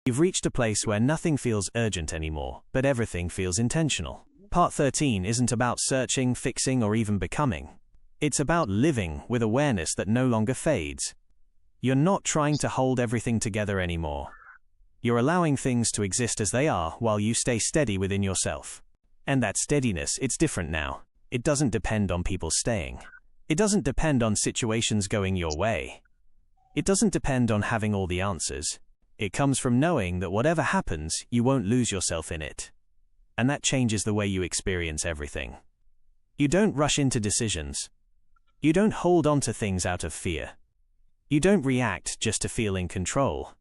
You've reached a place where nothing feels urgent anymore, but everything feels intentional. Part 13 isn't about searching, fixing, or even becoming. It's about living with awareness that no longer fades. You're not trying to hold everything together anymore. You're allowing things to exist as they are while you stay steady within yourself. And that steadiness, it's different now. It doesn't depend on people staying. It doesn't depend on situations going your way. It doesn't depend on having all the answers. It comes from knowing that whatever happens, you won't lose yourself in it. And that changes the way you experience everything. You don't rush into decisions. You don't hold on to things out of fear. You don't react just to feel in control.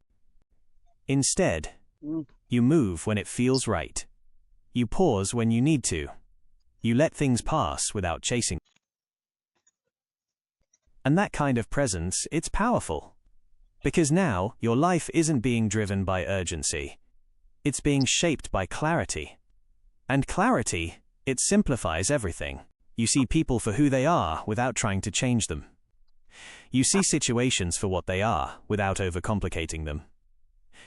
Instead, you move when it feels right. You pause when you need to. You let things pass without chasing. And that kind of presence, it's powerful. Because now, your life isn't being driven by urgency. It's being shaped by clarity. And clarity, it simplifies everything. You see people for who they are without trying to change them. You see situations for what they are without overcomplicating them.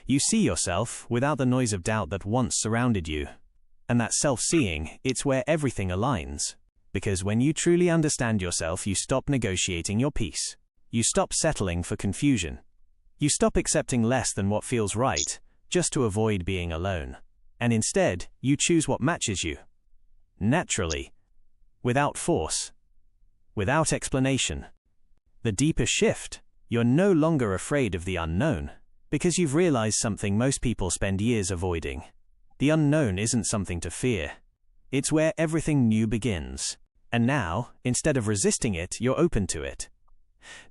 You see yourself without the noise of doubt that once surrounded you. And that self-seeing, it's where everything aligns. Because when you truly understand yourself, you stop negotiating your peace. You stop settling for confusion. You stop accepting less than what feels right, just to avoid being alone. And instead, you choose what matches you. Naturally. Without force. Without explanation. The deeper shift, you're no longer afraid of the unknown. Because you've realized something most people spend years avoiding. The unknown isn't something to fear. It's where everything new begins. And now, instead of resisting it, you're open to it.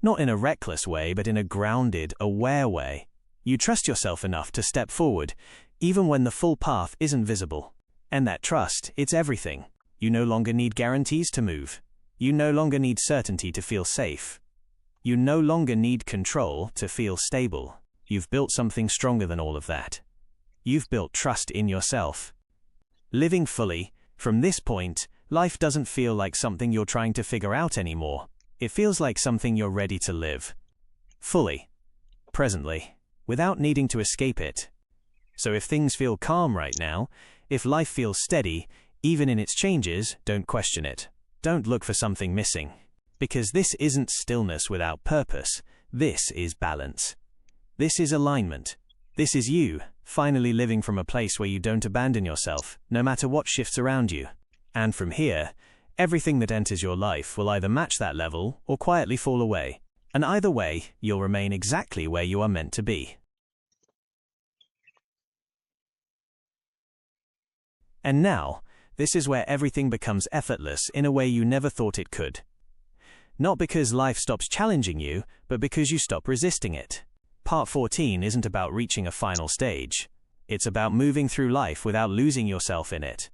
Not in a reckless way, but in a grounded, aware way. You trust yourself enough to step forward, even when the full path isn't visible. And that trust, it's everything. You no longer need guarantees to move. You no longer need certainty to feel safe. You no longer need control to feel stable. You've built something stronger than all of that. You've built trust in yourself. Living fully, from this point, life doesn't feel like something you're trying to figure out anymore. It feels like something you're ready to live. Fully. Presently. Without needing to escape it. So if things feel calm right now, if life feels steady, even in its changes, don't question it. Don't look for something missing. Because this isn't stillness without purpose. This is balance. This is alignment. This is you, finally living from a place where you don't abandon yourself, no matter what shifts around you. And from here, everything that enters your life will either match that level or quietly fall away. And either way, you'll remain exactly where you are meant to be. And now, this is where everything becomes effortless in a way you never thought it could. Not because life stops challenging you, but because you stop resisting it. Part 14 isn't about reaching a final stage. It's about moving through life without losing yourself in it.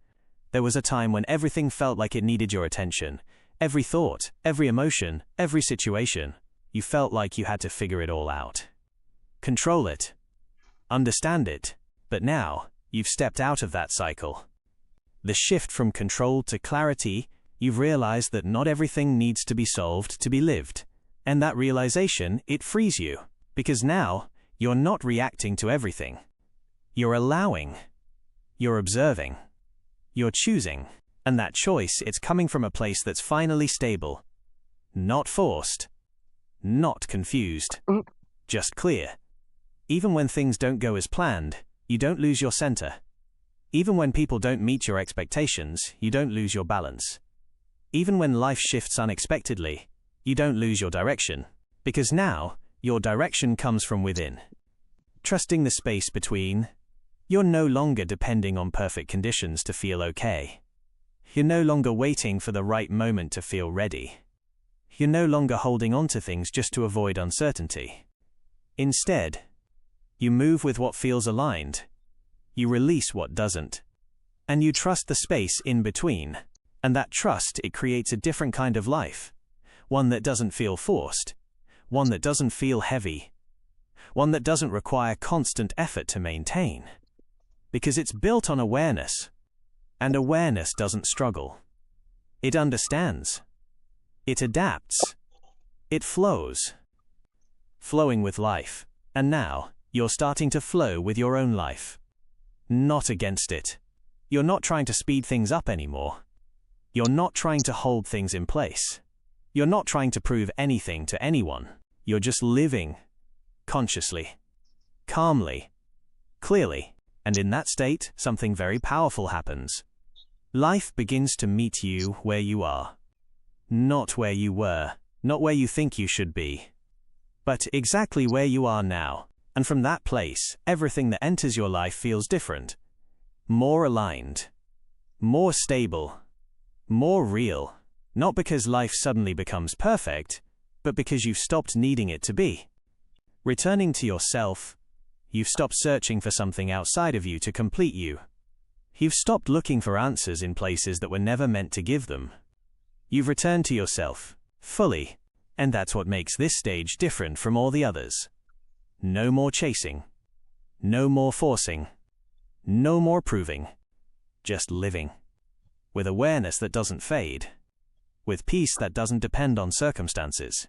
There was a time when everything felt like it needed your attention. Every thought, every emotion, every situation. You felt like you had to figure it all out. Control it. Understand it. But now, you've stepped out of that cycle. The shift from control to clarity, you've realized that not everything needs to be solved to be lived. And that realization, it frees you. Because now, you're not reacting to everything. You're allowing. You're observing. You're choosing. And that choice, it's coming from a place that's finally stable. Not forced. Not confused. Just clear. Even when things don't go as planned, you don't lose your center. Even when people don't meet your expectations, you don't lose your balance. Even when life shifts unexpectedly, you don't lose your direction. Because now, your direction comes from within. Trusting the space between. You're no longer depending on perfect conditions to feel okay. You're no longer waiting for the right moment to feel ready. You're no longer holding on to things just to avoid uncertainty. Instead, you move with what feels aligned. You release what doesn't. And you trust the space in between. And that trust, it creates a different kind of life. One that doesn't feel forced. One that doesn't feel heavy. One that doesn't require constant effort to maintain. Because it's built on awareness. And awareness doesn't struggle. It understands. It adapts. It flows. Flowing with life. And now, You're starting to flow with your own life. Not against it. You're not trying to speed things up anymore. You're not trying to hold things in place. You're not trying to prove anything to anyone. You're just living consciously, calmly, clearly. And in that state, something very powerful happens. Life begins to meet you where you are. Not where you were, not where you think you should be, but exactly where you are now. And from that place, everything that enters your life feels different. More aligned. More stable. More real. Not because life suddenly becomes perfect, but because you've stopped needing it to be. Returning to yourself, you've stopped searching for something outside of you to complete you. You've stopped looking for answers in places that were never meant to give them. You've returned to yourself, fully, and that's what makes this stage different from all the others. No more chasing. No more forcing. No more proving. Just living. With awareness that doesn't fade. With peace that doesn't depend on circumstances.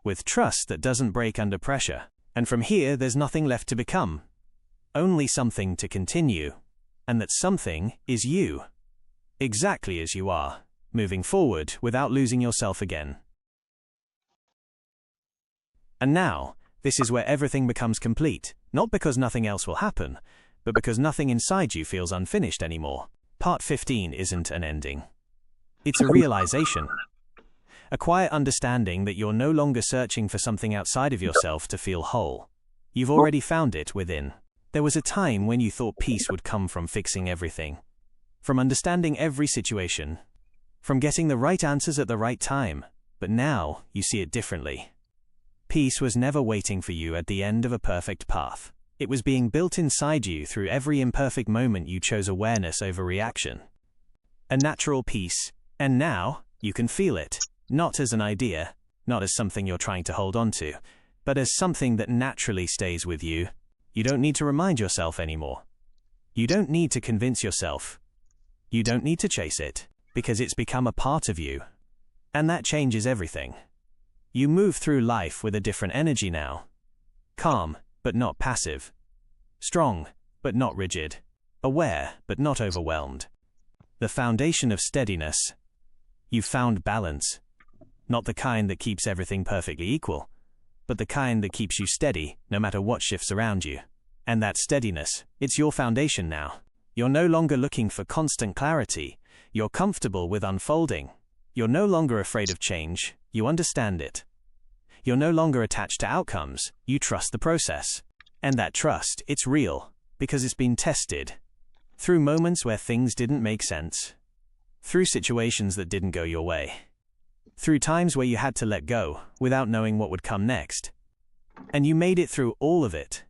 With trust that doesn't break under pressure. And from here, there's nothing left to become. Only something to continue. And that something is you. Exactly as you are, moving forward without losing yourself again. And now, this is where everything becomes complete, not because nothing else will happen, but because nothing inside you feels unfinished anymore. Part 15 isn't an ending. It's a realization. A quiet understanding that you're no longer searching for something outside of yourself to feel whole. You've already found it within. There was a time when you thought peace would come from fixing everything. From understanding every situation. From getting the right answers at the right time. But now, you see it differently. Peace was never waiting for you at the end of a perfect path. It was being built inside you through every imperfect moment you chose awareness over reaction. A natural peace, and now, you can feel it. Not as an idea, not as something you're trying to hold on to, but as something that naturally stays with you. You don't need to remind yourself anymore. You don't need to convince yourself. You don't need to chase it, because it's become a part of you. And that changes everything. You move through life with a different energy now. Calm, but not passive. Strong, but not rigid. Aware, but not overwhelmed. The foundation of steadiness. You've found balance. Not the kind that keeps everything perfectly equal, but the kind that keeps you steady no matter what shifts around you. And that steadiness, it's your foundation now. You're no longer looking for constant clarity. You're comfortable with unfolding. You're no longer afraid of change. You understand it. You're no longer attached to outcomes. You trust the process. And that trust, it's real, because it's been tested. Through moments where things didn't make sense. Through situations that didn't go your way. Through times where you had to let go, without knowing what would come next. And you made it through all of it.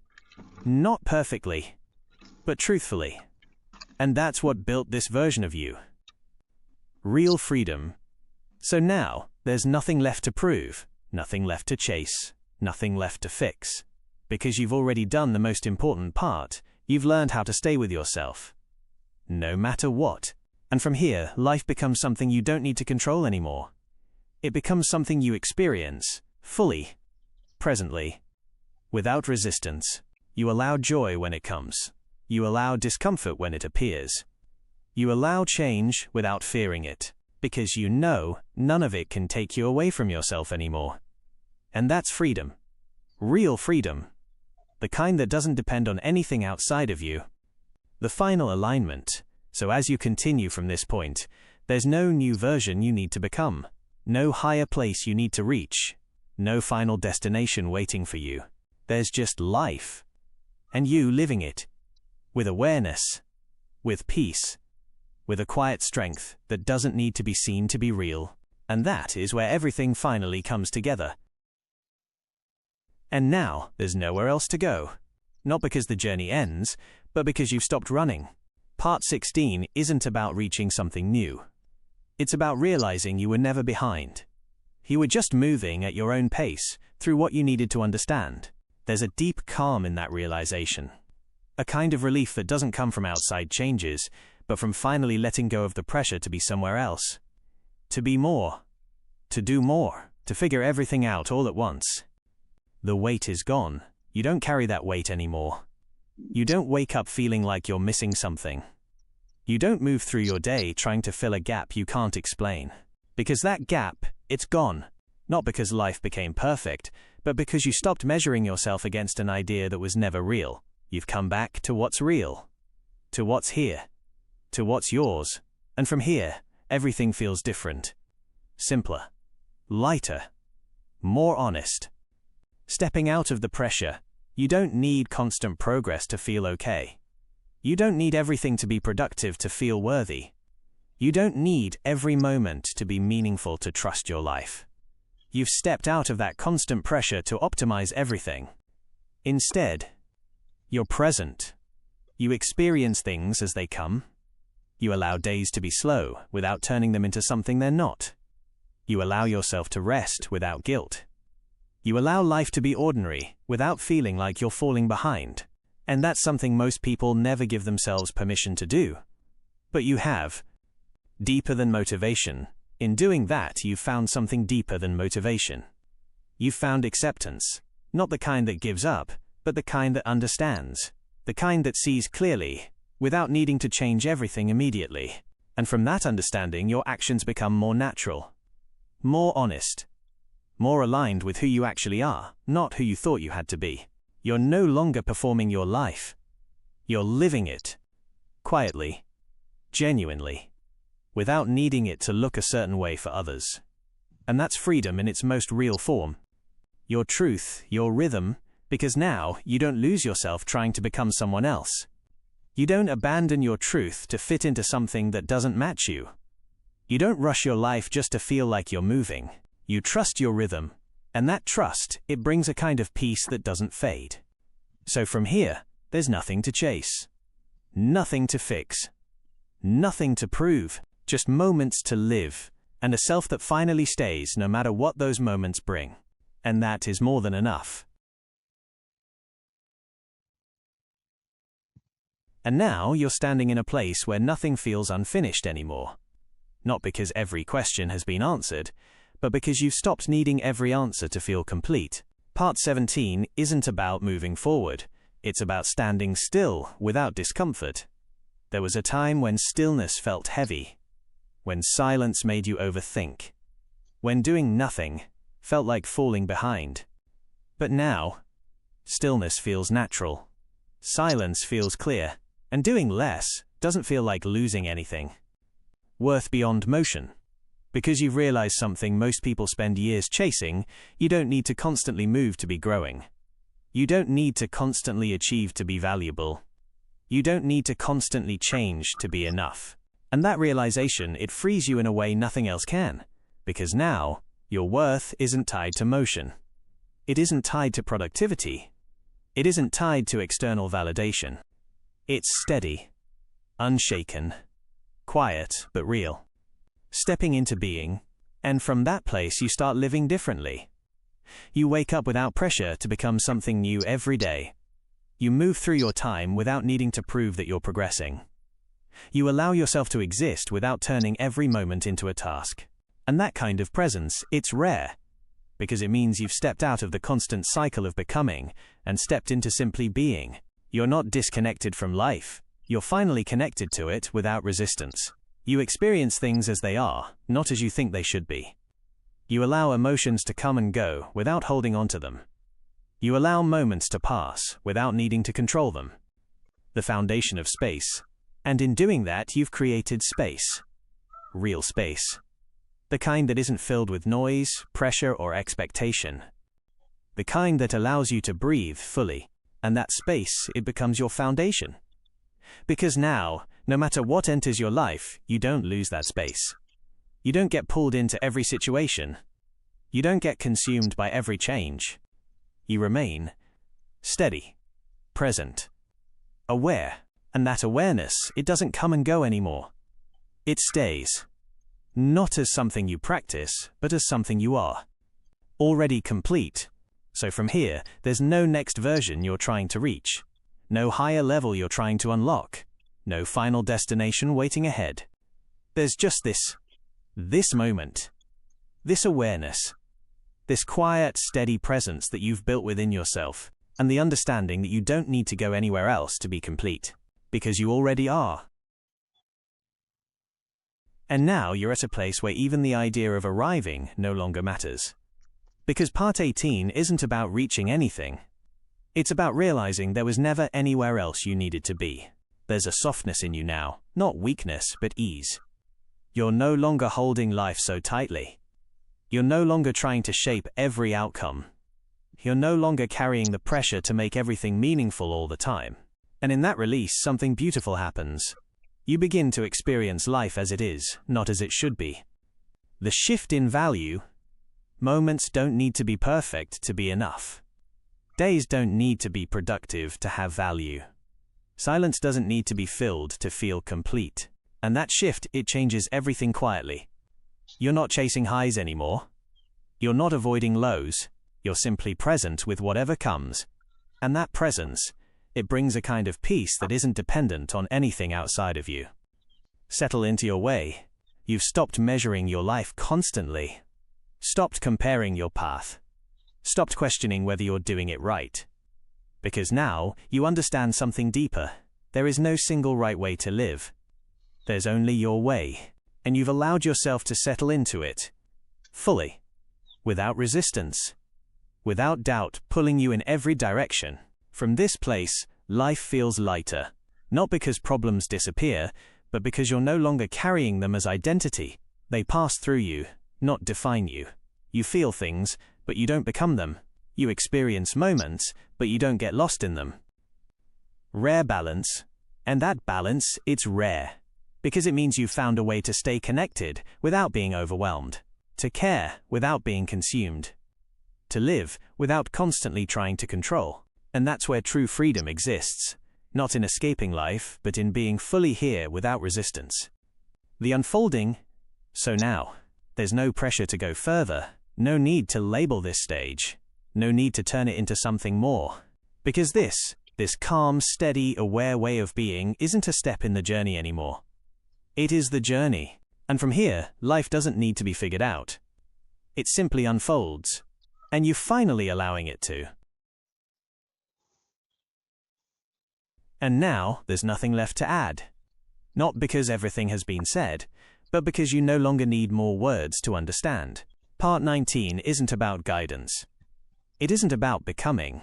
Not perfectly, but truthfully. And that's what built this version of you. Real freedom. So now, there's nothing left to prove, nothing left to chase, nothing left to fix. Because you've already done the most important part, you've learned how to stay with yourself. No matter what. And from here, life becomes something you don't need to control anymore. It becomes something you experience, fully, presently, without resistance. You allow joy when it comes. You allow discomfort when it appears. You allow change without fearing it. Because you know none of it can take you away from yourself anymore. And that's freedom. Real freedom. The kind that doesn't depend on anything outside of you. The final alignment. So as you continue from this point, there's no new version you need to become. No higher place you need to reach. No final destination waiting for you. There's just life. And you living it. With awareness. With peace. With a quiet strength that doesn't need to be seen to be real. And that is where everything finally comes together. And now, there's nowhere else to go. Not because the journey ends, but because you've stopped running. Part 16 isn't about reaching something new. It's about realizing you were never behind. You were just moving at your own pace, through what you needed to understand. There's a deep calm in that realization. A kind of relief that doesn't come from outside changes, but from finally letting go of the pressure to be somewhere else. To be more. To do more. To figure everything out all at once. The weight is gone. You don't carry that weight anymore. You don't wake up feeling like you're missing something. You don't move through your day trying to fill a gap you can't explain. Because that gap, it's gone. Not because life became perfect, but because you stopped measuring yourself against an idea that was never real. You've come back to what's real. To what's here. To what's yours. And from here, everything feels different. Simpler. Lighter. More honest. Stepping out of the pressure, you don't need constant progress to feel okay. You don't need everything to be productive to feel worthy. You don't need every moment to be meaningful to trust your life. You've stepped out of that constant pressure to optimize everything. Instead, you're present. You experience things as they come. You allow days to be slow without turning them into something they're not. You allow yourself to rest without guilt. You allow life to be ordinary without feeling like you're falling behind. And that's something most people never give themselves permission to do. But you have. Deeper than motivation. In doing that, you've found something deeper than motivation. You've found acceptance. Not the kind that gives up, but the kind that understands. The kind that sees clearly, without needing to change everything immediately. And from that understanding, your actions become more natural. More honest. More aligned with who you actually are, not who you thought you had to be. You're no longer performing your life. You're living it. Quietly. Genuinely. Without needing it to look a certain way for others. And that's freedom in its most real form. Your truth, your rhythm, because now you don't lose yourself trying to become someone else. You don't abandon your truth to fit into something that doesn't match you. You don't rush your life just to feel like you're moving. You trust your rhythm. And that trust, it brings a kind of peace that doesn't fade. So from here, there's nothing to chase. Nothing to fix. Nothing to prove. Just moments to live. And a self that finally stays no matter what those moments bring. And that is more than enough. And now you're standing in a place where nothing feels unfinished anymore. Not because every question has been answered, but because you've stopped needing every answer to feel complete. Part 17 isn't about moving forward. It's about standing still without discomfort. There was a time when stillness felt heavy. When silence made you overthink. When doing nothing felt like falling behind. But now, stillness feels natural. Silence feels clear. And doing less doesn't feel like losing anything. Worth beyond motion. Because you've realized something most people spend years chasing, you don't need to constantly move to be growing. You don't need to constantly achieve to be valuable. You don't need to constantly change to be enough. And that realization, it frees you in a way nothing else can. Because now, your worth isn't tied to motion. It isn't tied to productivity. It isn't tied to external validation. It's steady, unshaken, quiet but real. Stepping into being, and from that place you start living differently. You wake up without pressure to become something new every day. You move through your time without needing to prove that you're progressing. You allow yourself to exist without turning every moment into a task. And that kind of presence, it's rare. Because it means you've stepped out of the constant cycle of becoming and stepped into simply being. You're not disconnected from life. You're finally connected to it without resistance. You experience things as they are, not as you think they should be. You allow emotions to come and go without holding on to them. You allow moments to pass without needing to control them. The foundation of space. And in doing that, you've created space. Real space. The kind that isn't filled with noise, pressure, or expectation. The kind that allows you to breathe fully. And that space, it becomes your foundation. Because now, no matter what enters your life, you don't lose that space. You don't get pulled into every situation. You don't get consumed by every change. You remain steady, present, aware. And that awareness, it doesn't come and go anymore. It stays. Not as something you practice, but as something you are. Already complete. So from here, there's no next version you're trying to reach. No higher level you're trying to unlock. No final destination waiting ahead. There's just this moment. This awareness. This quiet, steady presence that you've built within yourself. and the understanding that you don't need to go anywhere else to be complete, because you already are. And now you're at a place where even the idea of arriving no longer matters. Because Part 18 isn't about reaching anything. It's about realizing there was never anywhere else you needed to be. There's a softness in you now, not weakness, but ease. You're no longer holding life so tightly. You're no longer trying to shape every outcome. You're no longer carrying the pressure to make everything meaningful all the time. And in that release, something beautiful happens. You begin to experience life as it is, not as it should be. The shift in value. Moments don't need to be perfect to be enough. Days don't need to be productive to have value. Silence doesn't need to be filled to feel complete. And that shift, it changes everything quietly. You're not chasing highs anymore. You're not avoiding lows. You're simply present with whatever comes. And that presence, it brings a kind of peace that isn't dependent on anything outside of you. Settle into your way. You've stopped measuring your life constantly. Stopped comparing your path. Stopped questioning whether you're doing it right. Because now, you understand something deeper. There is no single right way to live. There's only your way. And you've allowed yourself to settle into it. Fully. Without resistance. Without doubt pulling you in every direction. From this place, life feels lighter. Not because problems disappear, but because you're no longer carrying them as identity. They pass through you, not define you. You feel things, but you don't become them. You experience moments, but you don't get lost in them. Rare balance. And that balance, it's rare. Because it means you've found a way to stay connected without being overwhelmed. To care without being consumed. To live without constantly trying to control. And that's where true freedom exists. Not in escaping life, but in being fully here without resistance. The unfolding. So now, there's no pressure to go further. No need to label this stage. No need to turn it into something more. Because this calm, steady, aware way of being isn't a step in the journey anymore. It is the journey. And from here, life doesn't need to be figured out. It simply unfolds. And you're finally allowing it to. And now, there's nothing left to add. Not because everything has been said, but because you no longer need more words to understand. Part 19 isn't about guidance. It isn't about becoming.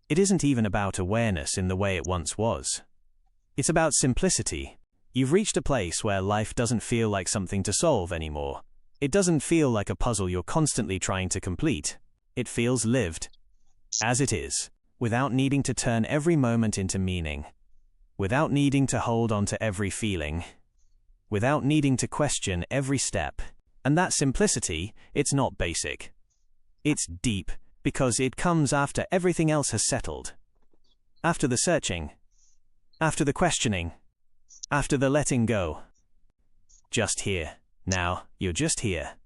It isn't even about awareness in the way it once was. It's about simplicity. You've reached a place where life doesn't feel like something to solve anymore. It doesn't feel like a puzzle you're constantly trying to complete. It feels lived. As it is. Without needing to turn every moment into meaning. Without needing to hold on to every feeling. Without needing to question every step. And that simplicity, it's not basic. It's deep, because it comes after everything else has settled. After the searching. After the questioning. After the letting go. Just here. Now, you're just here.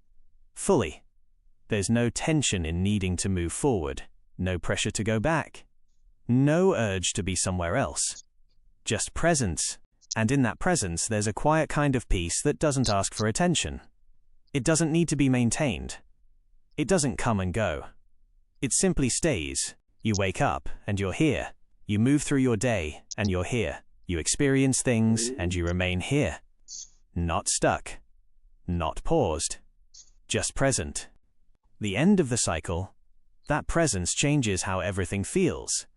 Fully. There's no tension in needing to move forward. No pressure to go back. No urge to be somewhere else. Just presence. And in that presence, there's a quiet kind of peace that doesn't ask for attention. It doesn't need to be maintained. It doesn't come and go. It simply stays. You wake up, and you're here. You move through your day, and you're here. You experience things, and you remain here. Not stuck. Not paused. Just present. The end of the cycle. That presence changes how everything feels.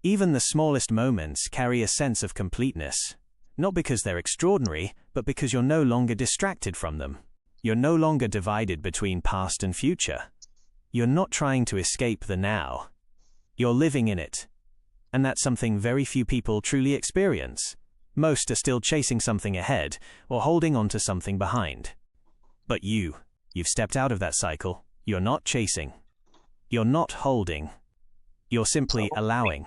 Even the smallest moments carry a sense of completeness. Not because they're extraordinary, but because you're no longer distracted from them. You're no longer divided between past and future. You're not trying to escape the now. You're living in it. And that's something very few people truly experience. Most are still chasing something ahead, or holding on to something behind. But you've stepped out of that cycle. You're not chasing. You're not holding. You're simply allowing.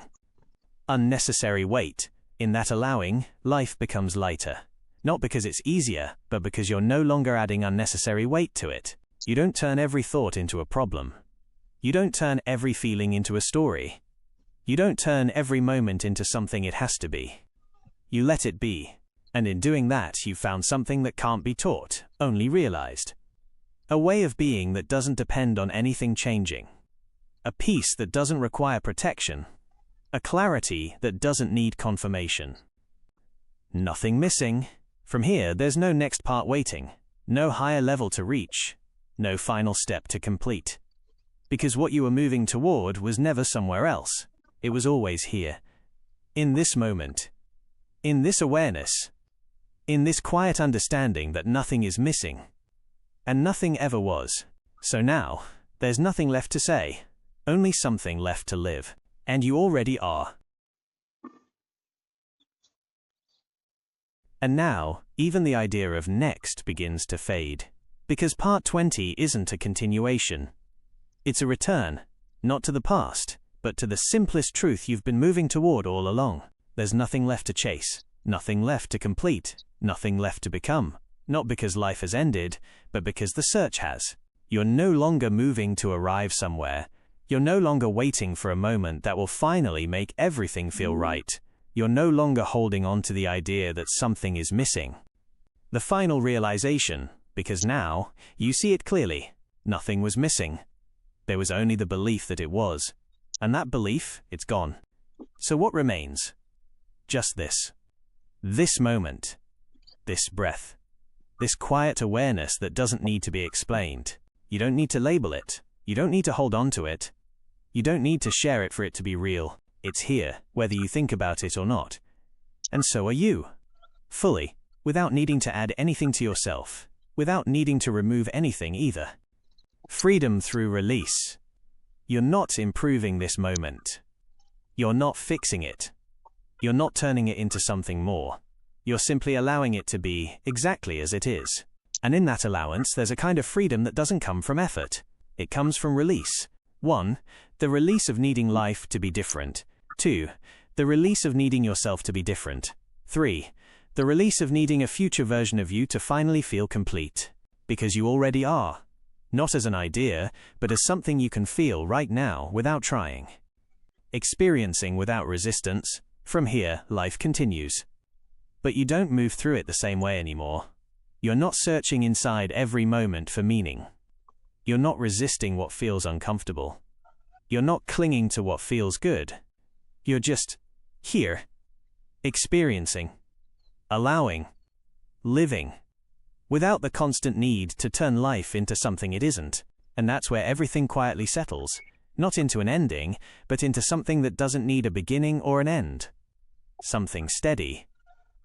Unnecessary weight. In that allowing, life becomes lighter. Not because it's easier, but because you're no longer adding unnecessary weight to it. You don't turn every thought into a problem. You don't turn every feeling into a story. You don't turn every moment into something it has to be. You let it be. And in doing that, you've found something that can't be taught, only realized. A way of being that doesn't depend on anything changing. a peace that doesn't require protection, a clarity that doesn't need confirmation. Nothing missing. From here, there's no next part waiting, no higher level to reach, no final step to complete. Because what you were moving toward was never somewhere else. It was always here. In this moment. In this awareness. In this quiet understanding that nothing is missing. And nothing ever was. So now, there's nothing left to say. Only something left to live. And you already are. And now, even the idea of next begins to fade. Because part 20 isn't a continuation. It's a return, not to the past, but to the simplest truth you've been moving toward all along. There's nothing left to chase, nothing left to complete, nothing left to become. Not because life has ended, but because the search has. You're no longer moving to arrive somewhere. You're no longer waiting for a moment that will finally make everything feel right. You're no longer holding on to the idea that something is missing. The final realization, because now, you see it clearly, nothing was missing. There was only the belief that it was. And that belief, it's gone. So what remains? Just this. This moment. This breath. This quiet awareness that doesn't need to be explained. You don't need to label it. You don't need to hold on to it. You don't need to share it for it to be real. It's here, whether you think about it or not. And so are you. Fully, without needing to add anything to yourself, without needing to remove anything either. Freedom through release. You're not improving this moment. You're not fixing it. You're not turning it into something more. You're simply allowing it to be exactly as it is. And in that allowance, there's a kind of freedom that doesn't come from effort. It comes from release. 1. The release of needing life to be different. 2. The release of needing yourself to be different. 3. The release of needing a future version of you to finally feel complete. Because you already are. Not as an idea, but as something you can feel right now without trying. Experiencing without resistance. From here, life continues. But you don't move through it the same way anymore. You're not searching inside every moment for meaning. You're not resisting what feels uncomfortable. You're not clinging to what feels good. You're just here, experiencing, allowing, living, without the constant need to turn life into something it isn't. And that's where everything quietly settles, not into an ending, but into something that doesn't need a beginning or an end. Something steady,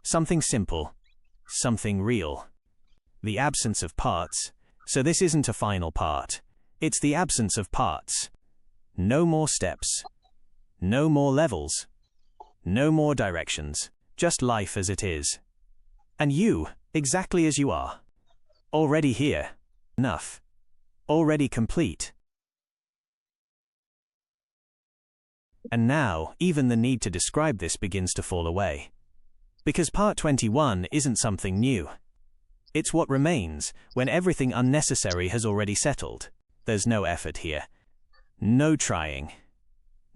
something simple, something real. The absence of parts. So this isn't a final part. It's the absence of parts. No more steps. No more levels. No more directions. Just life as it is. And you, exactly as you are. Already here. Enough. Already complete. And now, even the need to describe this begins to fall away. Because part 21 isn't something new. It's what remains when everything unnecessary has already settled. There's no effort here. No trying.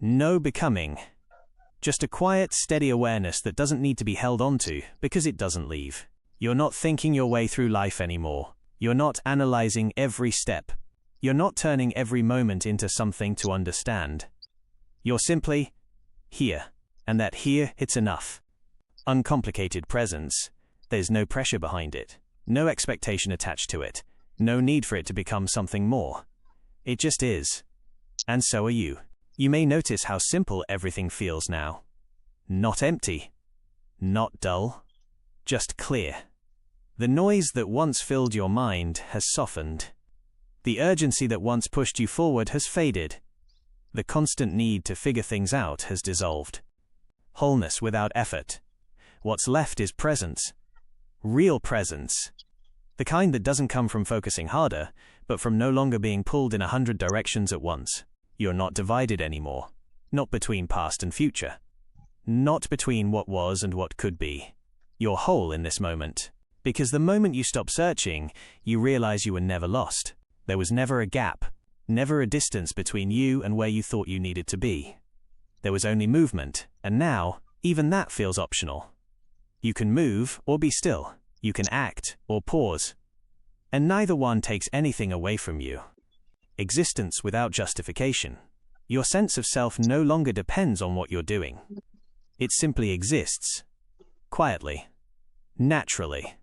No becoming. Just a quiet, steady awareness that doesn't need to be held onto because it doesn't leave. You're not thinking your way through life anymore. You're not analyzing every step. You're not turning every moment into something to understand. You're simply here, and that here, it's enough. Uncomplicated presence. There's no pressure behind it. No expectation attached to it. No need for it to become something more. It just is. And so are you. You may notice how simple everything feels now. Not empty. Not dull. Just clear. The noise that once filled your mind has softened. The urgency that once pushed you forward has faded. The constant need to figure things out has dissolved. Wholeness without effort. What's left is presence. Real presence. The kind that doesn't come from focusing harder, but from no longer being pulled in 100 directions at once. You're not divided anymore. Not between past and future. Not between what was and what could be. You're whole in this moment. Because the moment you stop searching, you realize you were never lost. There was never a gap. Never a distance between you and where you thought you needed to be. There was only movement, and now, even that feels optional. You can move or be still. You can act or pause. And neither one takes anything away from you. Existence without justification. Your sense of self no longer depends on what you're doing. It simply exists, quietly, naturally,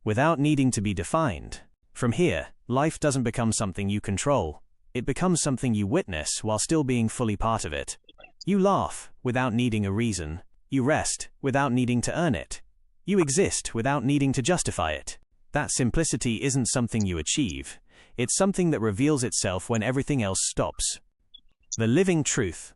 without needing to be defined. From here, life doesn't become something you control. It becomes something you witness while still being fully part of it. You laugh without needing a reason. You rest without needing to earn it. You exist without needing to justify it. That simplicity isn't something you achieve. It's something that reveals itself when everything else stops. The living truth.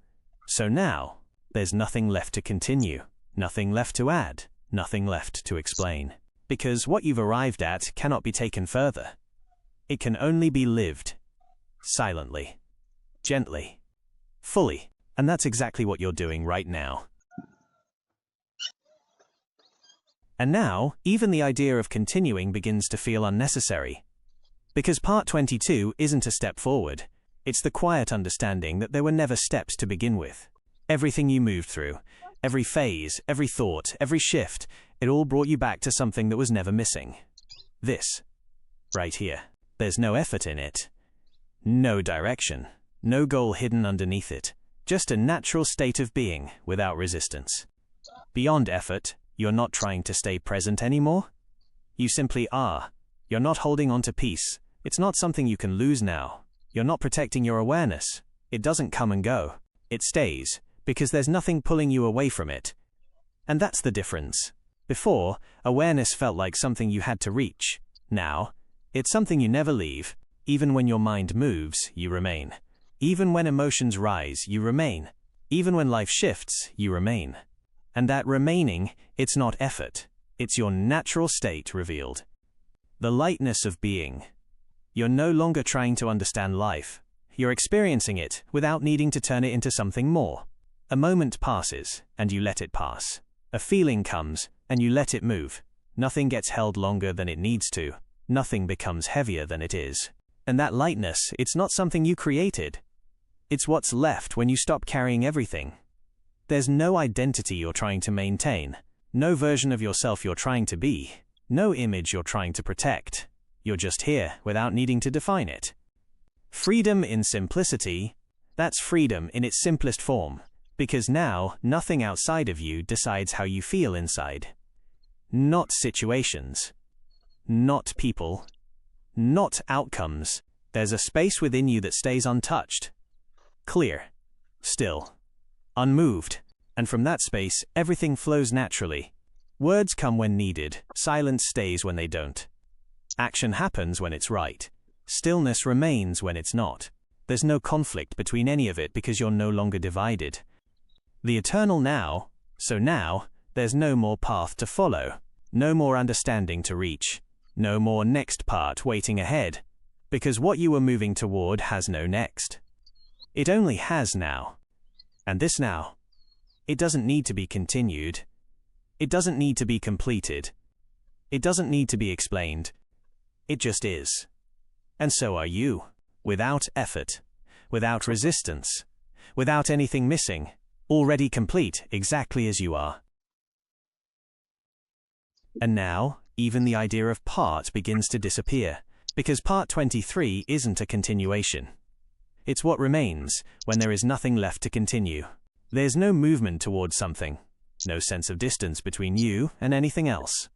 So now, there's nothing left to continue, nothing left to add, nothing left to explain. Because what you've arrived at cannot be taken further. It can only be lived. Silently. Gently. Fully. And that's exactly what you're doing right now. And now, even the idea of continuing begins to feel unnecessary. Because part 22 isn't a step forward. It's the quiet understanding that there were never steps to begin with. Everything you moved through, every phase, every thought, every shift, it all brought you back to something that was never missing. This. Right here. There's no effort in it. No direction. No goal hidden underneath it. Just a natural state of being, without resistance. Beyond effort, you're not trying to stay present anymore. You simply are. You're not holding on to peace. It's not something you can lose now. You're not protecting your awareness. It doesn't come and go. It stays, because there's nothing pulling you away from it. And that's the difference. Before, awareness felt like something you had to reach. Now, it's something you never leave. Even when your mind moves, you remain. Even when emotions rise, you remain. Even when life shifts, you remain. And that remaining, it's not effort. It's your natural state revealed. The lightness of being. You're no longer trying to understand life. You're experiencing it without needing to turn it into something more. A moment passes, and you let it pass. A feeling comes, and you let it move. Nothing gets held longer than it needs to. Nothing becomes heavier than it is. And that lightness, it's not something you created. It's what's left when you stop carrying everything. There's no identity you're trying to maintain, no version of yourself you're trying to be, no image you're trying to protect. You're just here without needing to define it. Freedom in simplicity, that's freedom in its simplest form, because now nothing outside of you decides how you feel inside. Not situations, not people, not outcomes. There's a space within you that stays untouched, clear, still, unmoved, and from that space, everything flows naturally. Words come when needed, silence stays when they don't. Action happens when it's right. Stillness remains when it's not. There's no conflict between any of it because you're no longer divided. The eternal now, so now, there's no more path to follow, no more understanding to reach, no more next part waiting ahead, because what you were moving toward has no next. It only has now. And this now, it doesn't need to be continued. It doesn't need to be completed. It doesn't need to be explained. It just is. And so are you, without effort, without resistance, without anything missing, already complete exactly as you are. And now, even the idea of part begins to disappear, because part 23 isn't a continuation. It's what remains when there is nothing left to continue. There's no movement towards something, no sense of distance between you and anything else.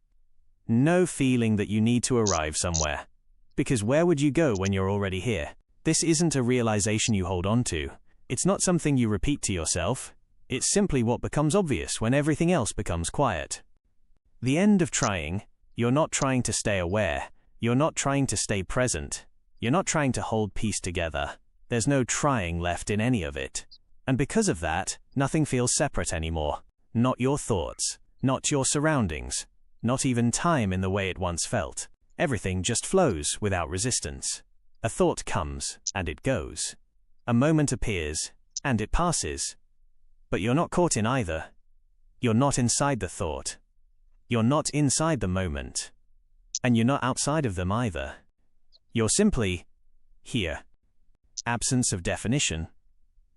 No feeling that you need to arrive somewhere. Because where would you go when you're already here? This isn't a realization you hold on to. It's not something you repeat to yourself. It's simply what becomes obvious when everything else becomes quiet. The end of trying. You're not trying to stay aware. You're not trying to stay present. You're not trying to hold peace together. There's no trying left in any of it. And because of that, nothing feels separate anymore. Not your thoughts, not your surroundings, not even time in the way it once felt. Everything just flows without resistance. A thought comes, and it goes. A moment appears, and it passes. But you're not caught in either. You're not inside the thought. You're not inside the moment. And you're not outside of them either. You're simply here. Absence of definition.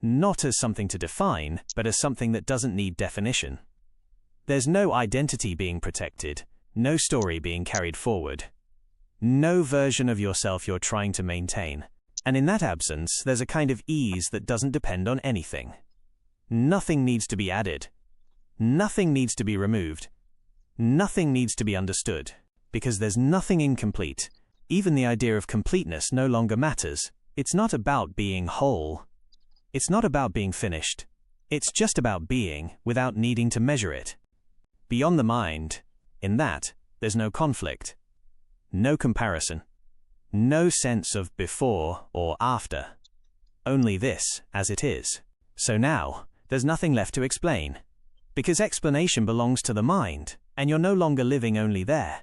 Not as something to define, but as something that doesn't need definition. There's no identity being protected, no story being carried forward. No version of yourself you're trying to maintain. And in that absence, there's a kind of ease that doesn't depend on anything. Nothing needs to be added. Nothing needs to be removed. Nothing needs to be understood, because there's nothing incomplete. Even the idea of completeness no longer matters. It's not about being whole. It's not about being finished. It's just about being without needing to measure it. Beyond the mind, in that, there's no conflict, no comparison, no sense of before or after. Only this as it is. So now, there's nothing left to explain. Because explanation belongs to the mind, and you're no longer living only there.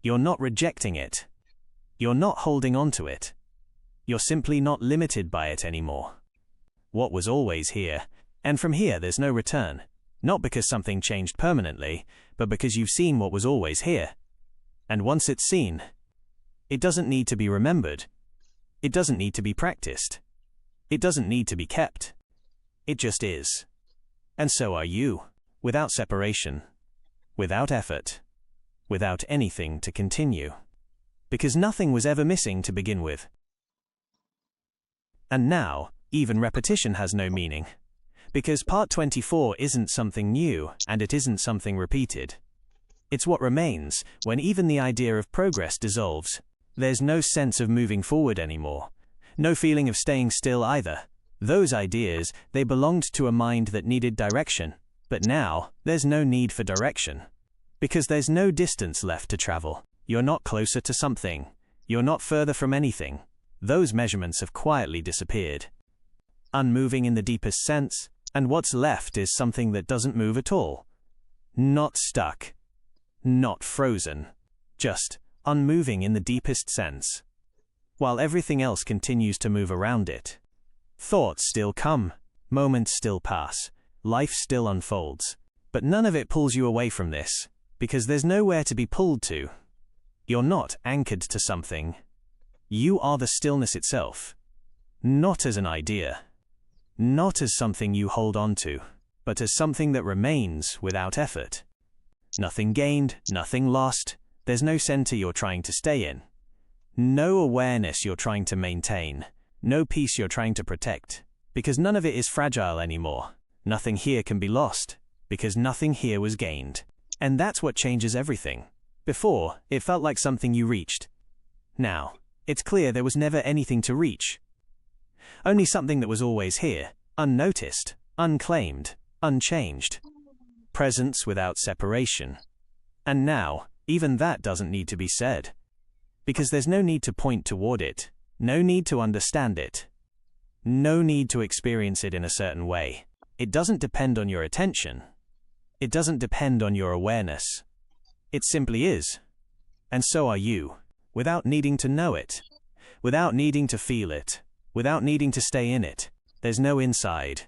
You're not rejecting it. You're not holding on to it. You're simply not limited by it anymore. What was always here, and from here there's no return. Not because something changed permanently, but because you've seen what was always here. And once it's seen, it doesn't need to be remembered. It doesn't need to be practiced. It doesn't need to be kept. It just is. And so are you, without separation, without effort, without anything to continue. Because nothing was ever missing to begin with. And now, even repetition has no meaning. Because part 24 isn't something new, and it isn't something repeated. It's what remains when even the idea of progress dissolves. There's no sense of moving forward anymore. No feeling of staying still either. Those ideas, they belonged to a mind that needed direction. But now, there's no need for direction. Because there's no distance left to travel. You're not closer to something. You're not further from anything. Those measurements have quietly disappeared. Unmoving in the deepest sense, and what's left is something that doesn't move at all. Not stuck. Not frozen. Just unmoving in the deepest sense. While everything else continues to move around it. Thoughts still come. Moments still pass. Life still unfolds. But none of it pulls you away from this, because there's nowhere to be pulled to. You're not anchored to something. You are the stillness itself. Not as an idea. Not as something you hold on to, but as something that remains without effort. Nothing gained, nothing lost. There's no center you're trying to stay in. No awareness you're trying to maintain. No peace you're trying to protect. Because none of it is fragile anymore. Nothing here can be lost, because nothing here was gained. And that's what changes everything. Before, it felt like something you reached. Now, it's clear there was never anything to reach. Only something that was always here, unnoticed, unclaimed, unchanged. Presence without separation. And now, even that doesn't need to be said. Because there's no need to point toward it, no need to understand it, no need to experience it in a certain way. It doesn't depend on your attention. It doesn't depend on your awareness. It simply is. And so are you, without needing to know it, without needing to feel it, without needing to stay in it. There's no inside,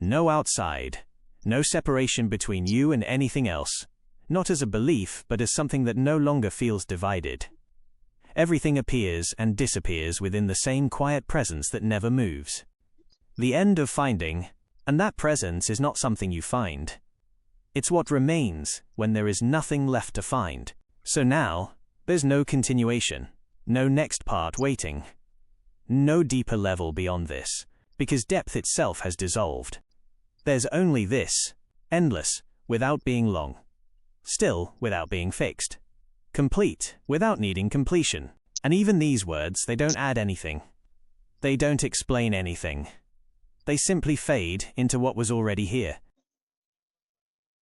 no outside, no separation between you and anything else, not as a belief, but as something that no longer feels divided. Everything appears and disappears within the same quiet presence that never moves. The end of finding, and that presence is not something you find. It's what remains when there is nothing left to find. So now, there's no continuation, no next part waiting. No deeper level beyond this, because depth itself has dissolved. There's only this, endless, without being long. Still, without being fixed. Complete, without needing completion. And even these words, they don't add anything. They don't explain anything. They simply fade into what was already here.